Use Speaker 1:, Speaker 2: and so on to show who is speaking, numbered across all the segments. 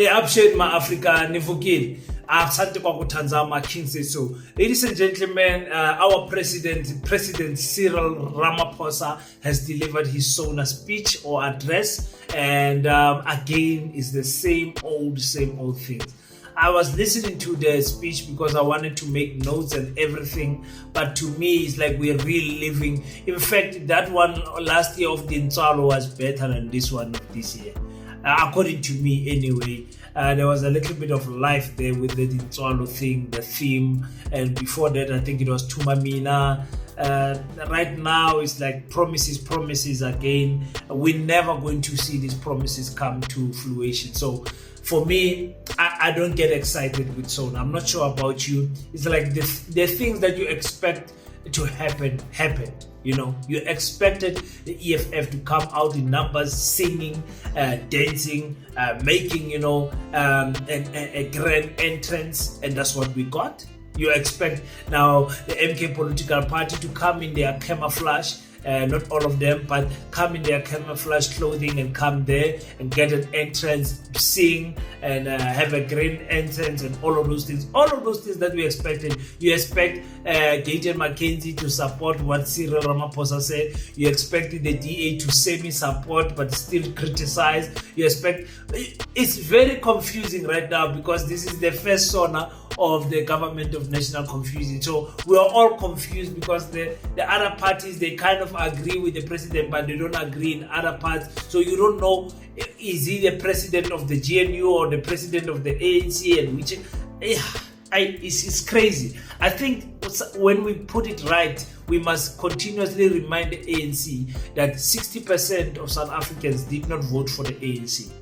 Speaker 1: Appreciate my Africa nivukile. Asante kwa kutanzama King said so. Ladies and gentlemen, our President Cyril Ramaphosa has delivered his Sona speech or address, and again is the same old things. I was listening to the speech because I wanted to make notes and everything, but to me it's like we're reliving. In fact, that one last year of the Ntsalo was better than this one of this year. According to me anyway. There was a little bit of life there with the Ntsalo thing, the theme, and before that I think it was Tumamina. Right now it's like promises again. We're never going to see these promises come to fruition. So for me, I don't get excited with Sona. I'm not sure about you. It's like the things that you expect to happen happened. You know, you expected the EFF to come out in numbers, singing, dancing, making, a grand entrance, and that's what we got. You expect now the MK political party to come in their camouflage, not all of them, but come in their camouflage clothing and come there and get an entrance, sing, and have a grand entrance and all of those things. All of those things that we expected. You expect Gaten McKenzie to support what Cyril Ramaphosa said. You expected the DA to semi-support but still criticize. You expect... It's very confusing right now because this is the first Sona of the government of national confusion. So we are all confused because the other parties, they kind of agree with the president, but they don't agree in other parts. So you don't know, is he the president of the GNU or the president of the ANC, and which it's crazy. I think when we put it right, we must continuously remind the ANC that 60% of South Africans did not vote for the ANC.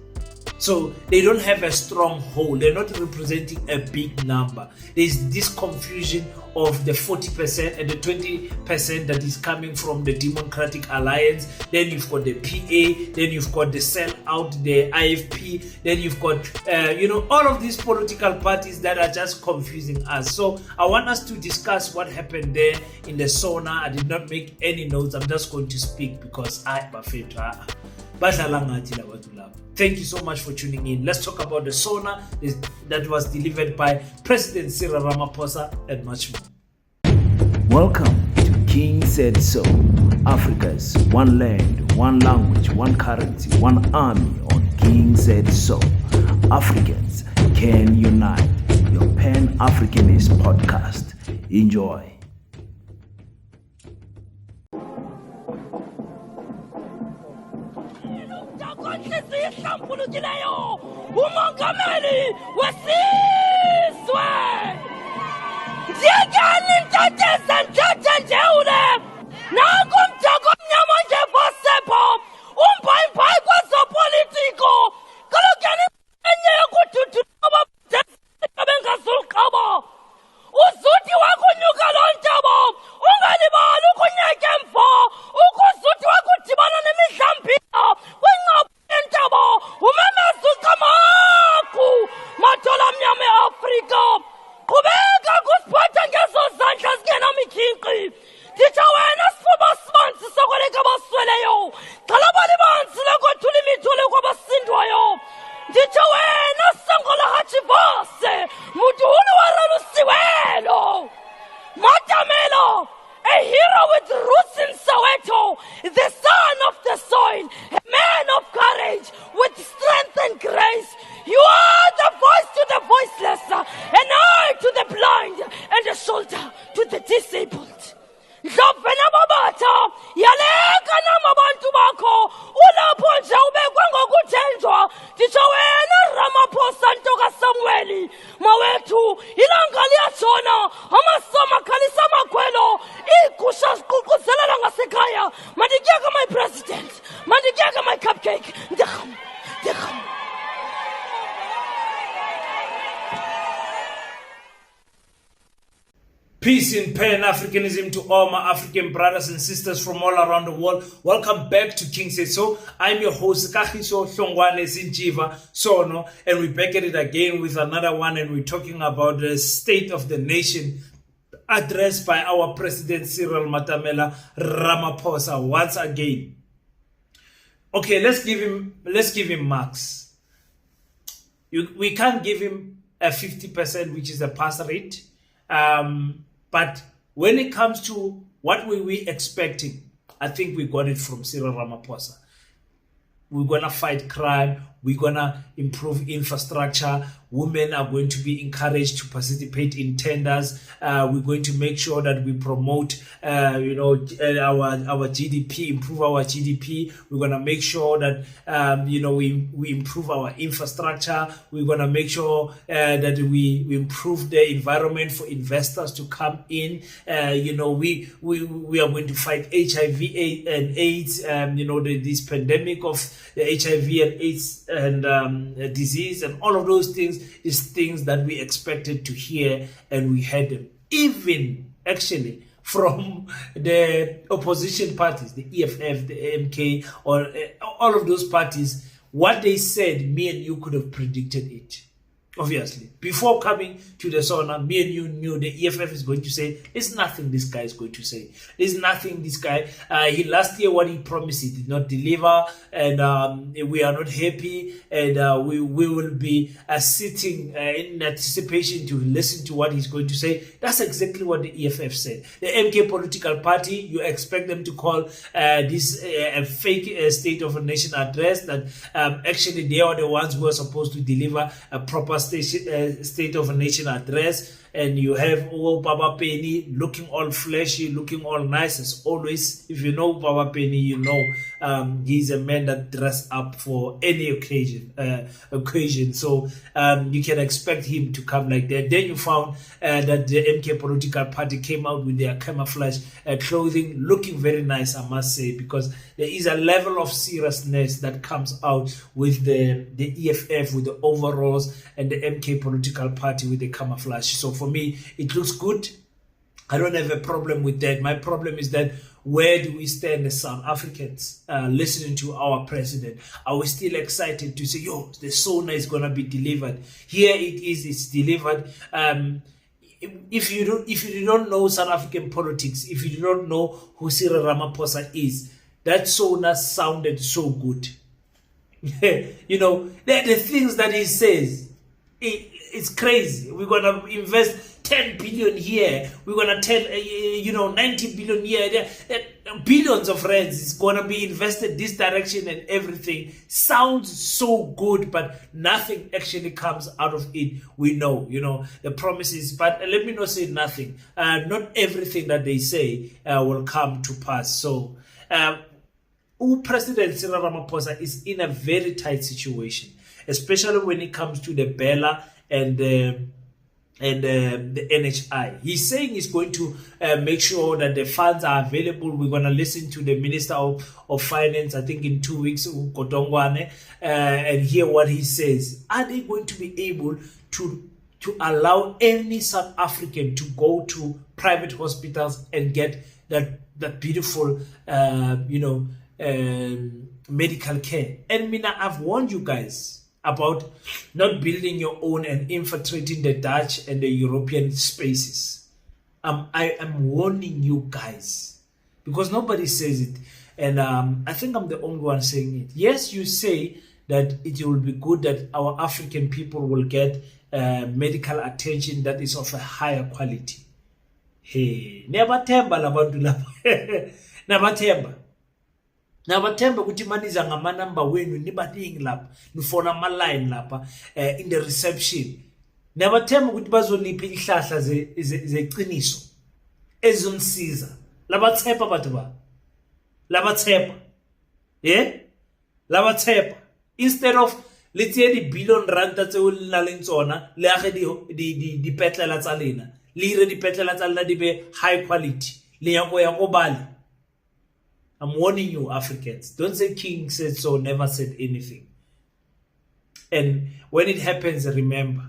Speaker 1: So they don't have a strong hold. They're not representing a big number. There's this confusion of the 40% and the 20% that is coming from the Democratic Alliance. Then you've got the PA. Then you've got the sell-out, the IFP. Then you've got, all of these political parties that are just confusing us. So I want us to discuss what happened there in the Sona. I did not make any notes. I'm just going to speak because Thank you so much for tuning in. Let's talk about the Sona that was delivered by President Cyril Ramaphosa and much more.
Speaker 2: Welcome to King Said So, Africa's one land, one language, one currency, one army on King Said So. Africans can unite. Your Pan-Africanist podcast. Enjoy.
Speaker 3: Umongameli wesizwe ndiyekani mtateza ntathe njewule nanku mthako mnyama nje bosepho umbhayibhayi kwezopolitiko kalokeni enye yokududuba bengazuluqaba uzuthi wakunyuka loo ntaba ungalibali ukunyeka emva ukuzuthi wakudibana nemidlambila kwingcaphu yentaba umemezuka maku madola mnyama eAfrika qhubeka kusiphatha ngezo zandla zingenamikhinqi ndithi wena sifuba sibanzi sokweleka abasweleyo xhalabali banzi lekothula imithole kwabasindwayo ndithi wena sangola hachivase muduhulu waralusiwelo Matamela, a hero with roots in Soweto, the son of the soil, a man of courage, with strength and grace. You are the voice to the voiceless, an eye to the blind, and a shoulder to the disabled. Ndlovena babata, yaleka namabantu bakho, ulapho nje ubekwe ngokuthenjwa, nditsho wena Ramaphosa ntoka Samueli, mawethu, ilanga liyatshona, amasoma khalisa amakhwelo, iigusha ziququzelela ngasekhaya, mandikeke my president, mandikeke my cupcake, ndirham.
Speaker 1: Peace in Pan-Africanism to all my African brothers and sisters from all around the world. Welcome back to King Said So. I'm your host, Kahiso Hlongwane Sinjiva Sono, and we're back at it again with another one, and we're talking about the state of the nation addressed by our President Cyril Ramaphosa once again. Okay, let's give him marks. we can't give him a 50%, which is a pass rate. But when it comes to what were we expecting, I think we got it from Cyril Ramaphosa. We're going to fight crime. We're going to improve infrastructure. Women are going to be encouraged to participate in tenders. We're going to make sure that we promote, our GDP, improve our GDP. We're going to make sure that, we improve our infrastructure. We're going to make sure that we improve the environment for investors to come in. We are going to fight HIV and AIDS, this pandemic of the HIV and AIDS and disease and all of those things is things that we expected to hear, and we had them. Even actually from the opposition parties, the EFF, the MK, or all of those parties, what they said, me and you could have predicted it. Obviously, before coming to the Sona, me and you knew the EFF is going to say, there's nothing this guy is going to say. There's nothing this guy, last year what he promised, he did not deliver, and we are not happy, and we will be sitting in anticipation to listen to what he's going to say. That's exactly what the EFF said. The MK political party, you expect them to call this a fake State of a Nation address, that actually they are the ones who are supposed to deliver a proper State of a Nation address, and you have Baba Penny looking all fleshy, looking all nice as always. If you know Baba Penny, you know he's a man that dress up for any occasion. So you can expect him to come like that. Then you found that the MK political party came out with their camouflage clothing, looking very nice, I must say, because there is a level of seriousness that comes out with the EFF, with the overalls, and the MK political party with the camouflage. So for me, it looks good. I don't have a problem with that. My problem is that where do we stand as South Africans listening to our president? Are we still excited to say, the Sona is going to be delivered? Here it is, it's delivered. If you don't know South African politics, if you don't know who Cyril Ramaphosa is, that Sona sounded so good. The things that he says, it's crazy. We're going to invest 10 billion here. We're going to tell, 90 billion here. Billions of rands is going to be invested this direction, and everything sounds so good, but nothing actually comes out of it. We know, the promises, but let me not say nothing. Not everything that they say will come to pass. So, President Cyril Ramaphosa is in a very tight situation, especially when it comes to the Bella and the NHI. He's saying he's going to make sure that the funds are available. We're going to listen to the Minister of Finance, I think in 2 weeks, Kotongwane, and hear what he says. Are they going to be able to allow any South African to go to private hospitals and get that beautiful, medical care? And Mina, I've warned you guys about not building your own and infiltrating the Dutch and the European spaces. I am warning you guys, because nobody says it, and I think I'm the only one saying it. Yes, you say that it will be good that our African people will get medical attention that is of a higher quality. Hey, never temba labantu lapha. Never temba. Nabathemba ukuthi maniza ngamanamba wenu nibaningi lapha, nifona ama-line lapha in the reception. Nabathemba ukuthi bazolipha ihlahla zeqiniso ezomsiza. Labathepha bathu ba. Labathepha. Labathepha. Instead of let's say the billion rand tse o le nang tsona le age di petlela tsa lena. Le ire di petlela tsa lena di be high quality. Le ya go bale. I'm warning you, Africans. Don't say King said so, never said anything. And when it happens, remember,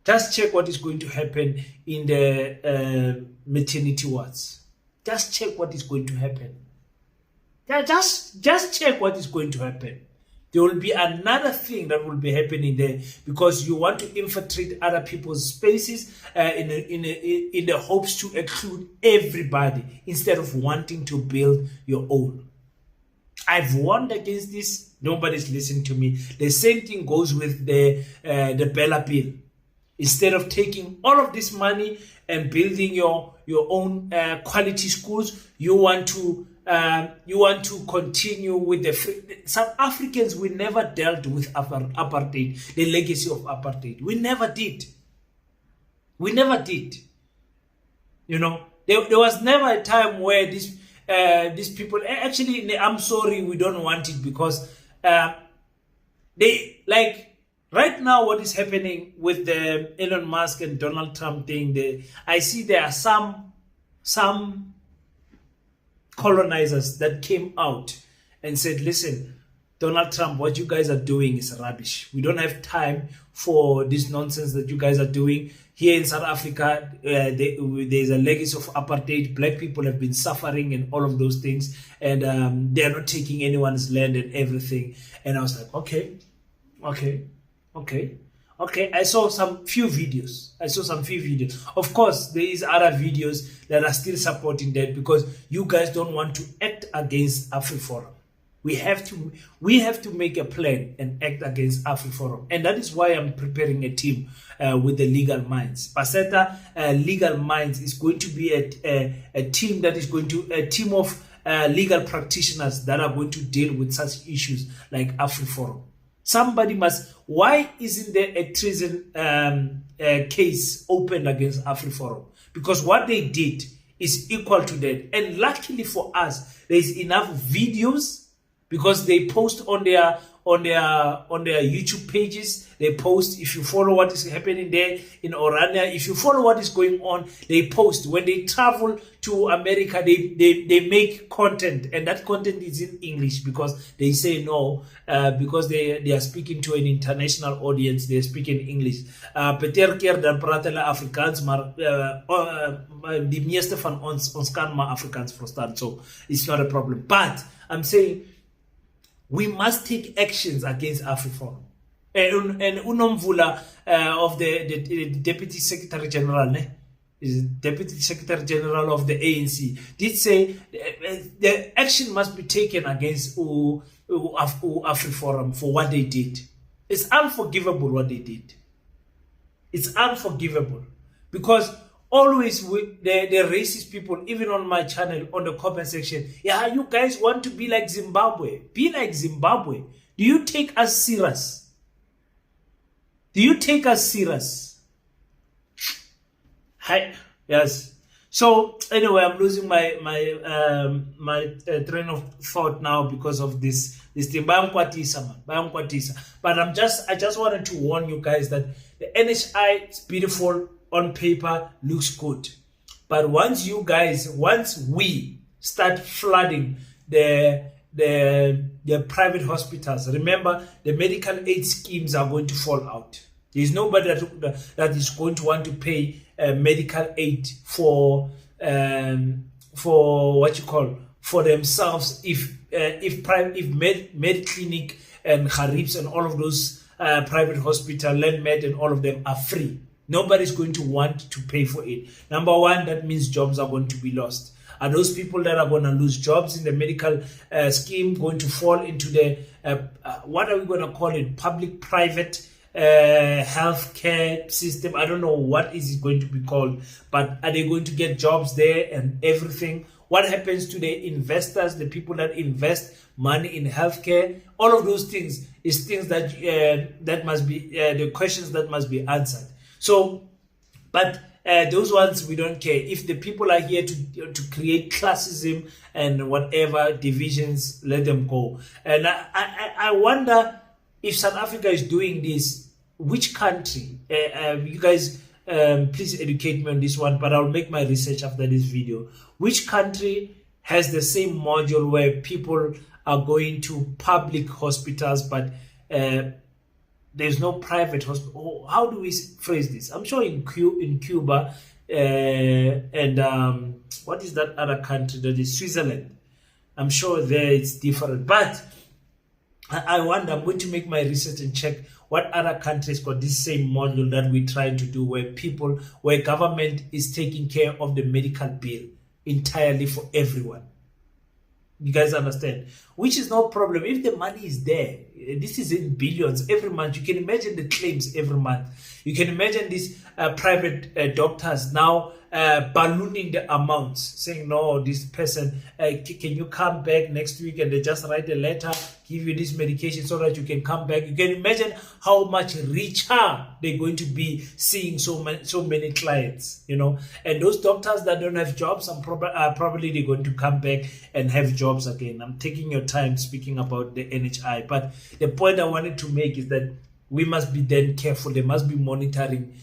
Speaker 1: just check what is going to happen in the maternity wards. Just check what is going to happen. Just check what is going to happen. There will be another thing that will be happening there, because you want to infiltrate other people's spaces in the hopes to exclude everybody instead of wanting to build your own. I've warned against this. Nobody's listening to me. The same thing goes with the Bella bill. Instead of taking all of this money and building your own quality schools, you want to continue with the South Africans. We never dealt with apartheid, the legacy of apartheid. We never did. You know, there was never a time where these people actually. I'm sorry, we don't want it, because they like. Right now, what is happening with the Elon Musk and Donald Trump thing, I see there are some colonizers that came out and said, listen, Donald Trump, what you guys are doing is rubbish. We don't have time for this nonsense that you guys are doing. Here in South Africa, there's a legacy of apartheid. Black people have been suffering and all of those things. And they're not taking anyone's land and everything. And I was like, okay. I saw some few videos. Of course, there is other videos that are still supporting that, because you guys don't want to act against AfriForum. We have to make a plan and act against AfriForum. And that is why I'm preparing a team with the Legal Minds. Paseta Legal Minds is going to be a team that is going to, a team of legal practitioners that are going to deal with such issues like AfriForum. Somebody must. Why isn't there a treason case opened against AfriForum? Because what they did is equal to that. And luckily for us, there is enough videos, because they post on their YouTube pages. They post, if you follow what is happening there in Orania, if you follow what is going on, they post. When they travel to America, they make content, and that content is in English, because they say no, because they are speaking to an international audience. They are speaking English. Peter keer dan praat hulle Afrikaans, maar die meeste van ons kan maar Afrikaans verstaan, so it's not a problem. But I'm saying, we must take actions against AfriForum. And Unomvula of the Deputy Secretary General, is Deputy Secretary General of the ANC, did say the action must be taken against AfriForum for what they did. It's unforgivable what they did. It's unforgivable, because always with the racist people, even on my channel, on the comment section, yeah, you guys want to be like Zimbabwe. Be like Zimbabwe. Do you take us serious? Hi. Yes. So anyway, I'm losing my train of thought now because of this thing. But I just wanted to warn you guys that the NHI is beautiful on paper, looks good, but once we start flooding the private hospitals, remember, the medical aid schemes are going to fall out. There's nobody that is going to want to pay medical aid for what you call for themselves if Mediclinic and Haribs and all of those private hospital, LandMed and all of them are free. Nobody's going to want to pay for it. Number one, that means jobs are going to be lost. Are those people that are going to lose jobs in the medical scheme going to fall into the, what are we going to call it, public-private healthcare system? I don't know what is it going to be called, but are they going to get jobs there and everything? What happens to the investors, the people that invest money in healthcare? All of those things is things that must be, the questions that must be answered. So, but those ones we don't care. If the people are here to create classism and whatever divisions, let them go. And I wonder if South Africa is doing this, which country? You guys, please educate me on this one, but I'll make my research after this video. Which country has the same module where people are going to public hospitals, but there's no private hospital? How do we phrase this? I'm sure in Cuba and what is that other country that is Switzerland? I'm sure there it's different. But I wonder, I'm going to make my research and check what other countries got this same model that we're trying to do, where government is taking care of the medical bill entirely for everyone. You guys understand? Which is no problem if the money is there. This is in billions every month. You can imagine the claims every month. You can imagine these private doctors now ballooning the amounts, saying, no, this person, can you come back next week? And they just write a letter, give you this medication so that you can come back. You can imagine how much richer they're going to be seeing so many clients, you know. And those doctors that don't have jobs, probably they're going to come back and have jobs again. I'm taking your time speaking about the NHI, but the point I wanted to make is that we must be then careful. There must be monitoring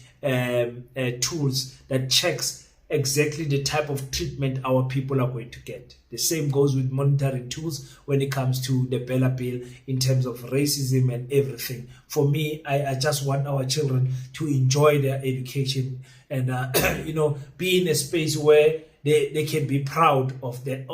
Speaker 1: tools that checks exactly the type of treatment our people are going to get. The same goes with monitoring tools when it comes to the Bella Bill in terms of racism and everything. For me, I just want our children to enjoy their education and you know, be in a space where they can be proud of the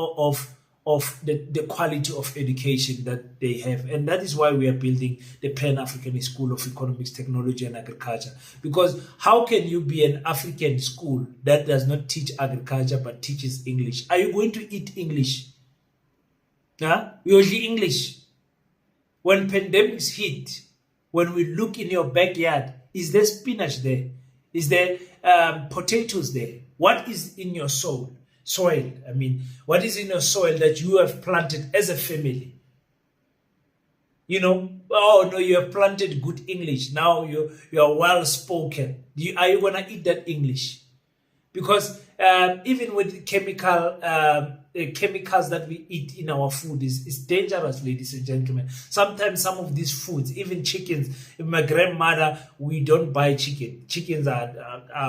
Speaker 1: quality of education that they have. And that is why we are building the Pan-African School of Economics, Technology and Agriculture. Because how can you be an African school that does not teach agriculture but teaches English? Are you going to eat English? You eat English. When pandemics hit, when we look in your backyard, is there spinach there? Is there potatoes there? What is in your soil? I mean, what is in your soil that you have planted as a family? You know, oh no, you have planted good English. Now you are well spoken. Are you gonna eat that English? Because even with chemicals that we eat in our food is dangerous, ladies and gentlemen. Sometimes some of these foods, even chickens, my grandmother, we don't buy chicken. Chickens are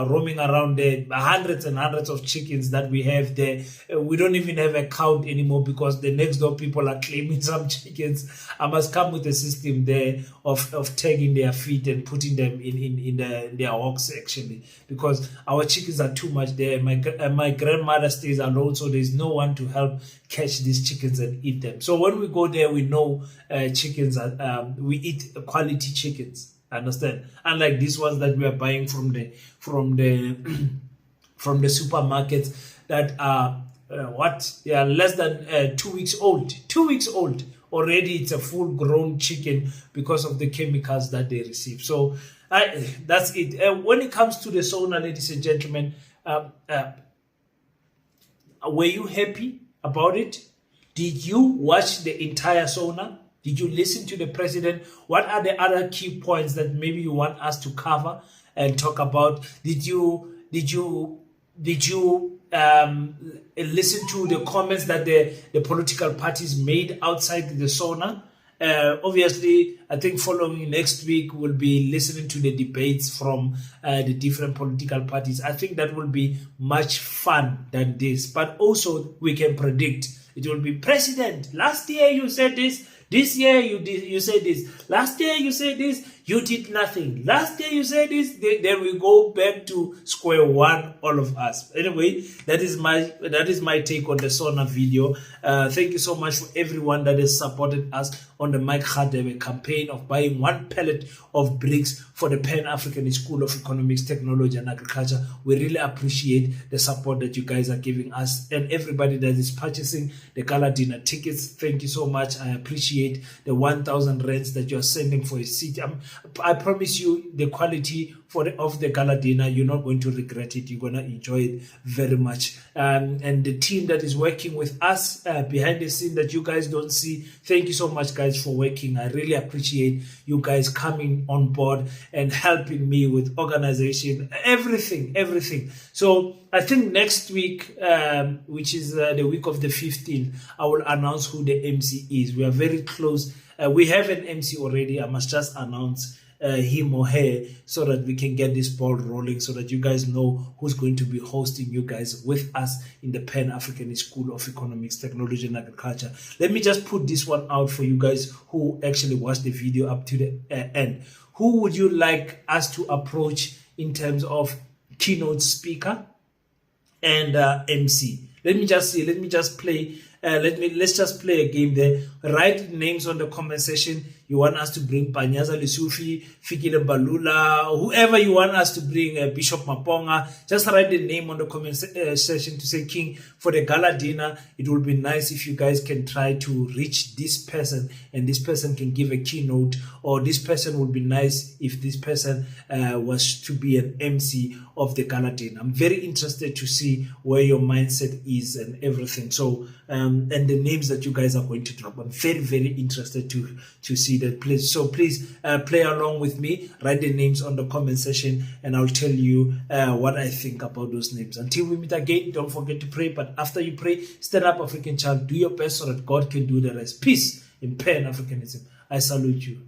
Speaker 1: roaming around there, hundreds and hundreds of chickens that we have there. We don't even have a count anymore because the next door people are claiming some chickens. I must come with a system there of tagging their feet and putting them in their hawks actually, because our chickens are too much there. My grandmother stays alone, so there's no one to help catch these chickens and eat them. So when we go there, we know chickens we eat quality chickens. Understand? Unlike these ones that we are buying from the supermarkets that are they are less than 2 weeks old. 2 weeks old already. It's a full-grown chicken because of the chemicals that they receive. So that's it. When it comes to the Sona, ladies and gentlemen, were you happy about it? Did you watch the entire Sona? Did you listen to the president? What are the other key points that maybe you want us to cover and talk about? Did you listen to the comments that the political parties made outside the Sona? Obviously, I think following next week, we'll be listening to the debates from the different political parties. I think that will be much fun than this. But also, we can predict it will be, President, last year you said this. This year you said this. Last year you said this. You did nothing. Last year you said this. Then we go back to square one, all of us. Anyway, that is my take on the Sona video. Thank you so much for everyone that has supported us on the Mike Hadebe campaign of buying 1 pallet of bricks for the Pan-African School of Economics, Technology and Agriculture. We really appreciate the support that you guys are giving us, and everybody that is purchasing the gala dinner tickets. Thank you so much. I appreciate the 1,000 rands that you're sending for a seat. I promise you the quality of the gala dinner, you're not going to regret it. You're going to enjoy it very much. And the team that is working with us behind the scene that you guys don't see, thank you so much, guys, for working. I really appreciate you guys coming on board and helping me with organization, everything. So I think next week, which is the week of the 15th, I will announce who the MC is. We are very close. We have an MC already. I must just announce him or her so that we can get this ball rolling, so that you guys know who's going to be hosting you guys with us in the Pan-African School of Economics, Technology and Agriculture. Let me just put this one out for you guys who actually watched the video up to the end. Who would you like us to approach in terms of keynote speaker and MC? Let's just play a game there. Write names on the comment section. you want us to bring Panyaza Lesufi, Fikile Balula, whoever you want us to bring, Bishop Maponga, just write the name on the comment section to say, King, for the gala dinner, it would be nice if you guys can try to reach this person and this person can give a keynote, or this person would be nice if this person was to be an MC of the gala dinner. I'm very interested to see where your mindset is and everything. So, and the names that you guys are going to drop. I'm very, very interested to see that. Please play along with me. Write the names on the comment section and I'll tell you what I think about those names. Until we meet again, don't forget to pray. But after you pray, stand up, African child. Do your best so that God can do the rest. Peace in Pan-Africanism. I salute you.